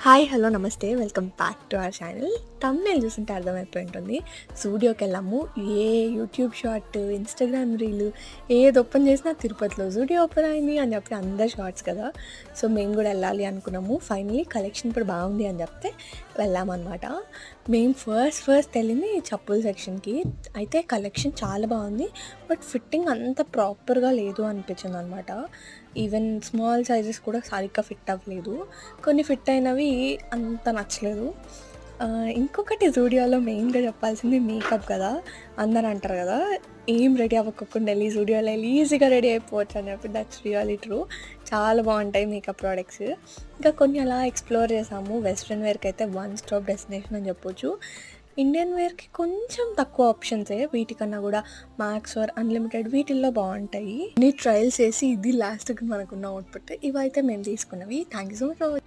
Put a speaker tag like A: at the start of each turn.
A: Hi hello నమస్తే welcome back to our channel. Thumbnail చూస్తుంటే అర్థమైపోయి ఉంటుంది. స్టూడియోకి వెళ్ళాము. ఏ యూట్యూబ్ షార్ట్, ఇన్స్టాగ్రామ్ రీలు ఏది ఓపెన్ చేసినా తిరుపతిలో స్టూడియో ఓపెన్ అయింది అని చెప్పి అందరు షార్ట్స్ కదా. సో మేము కూడా వెళ్ళాలి అనుకున్నాము. ఫైనలీ కలెక్షన్ ఇప్పుడు బాగుంది అని చెప్తే వెళ్ళామన్నమాట. మేము ఫస్ట్ వెళ్ళింది చెప్పుల సెక్షన్కి. అయితే కలెక్షన్ చాలా బాగుంది, బట్ ఫిట్టింగ్ అంత ప్రాపర్గా లేదు అనిపించింది అనమాట. ఈవెన్ స్మాల్ సైజెస్ కూడా సరిగ్గా ఫిట్ అవ్వలేదు. కొన్ని ఫిట్ అయినవి అంత నచ్చలేదు. ఇంకొకటి జూడియోలో మెయిన్గా చెప్పాల్సింది మేకప్ కదా. అందరు అంటారు కదా, ఏం రెడీ అవ్వకుండా వెళ్ళి జూడియోలో వెళ్ళి ఈజీగా రెడీ అయిపోవచ్చు అని చెప్పి. That's really true. చాలా బాగుంటాయి మేకప్ ప్రోడక్ట్స్. ఇంకా కొన్ని అలా ఎక్స్ప్లోర్ చేసాము. వెస్ట్రన్ వేర్కి అయితే వన్ స్టాప్ డెస్టినేషన్ అని చెప్పొచ్చు. ఇండియన్ వేర్కి కొంచెం తక్కువ ఆప్షన్సే, వీటికన్నా కూడా మ్యాక్స్ ఆర్ అన్లిమిటెడ్ వీటిల్లో బాగుంటాయి. ఇన్ని ట్రయల్స్ చేసి ఇది లాస్ట్కి మనకున్న అవుట్పుట్. ఇవైతే మేము తీసుకున్నవి. Thank you so much.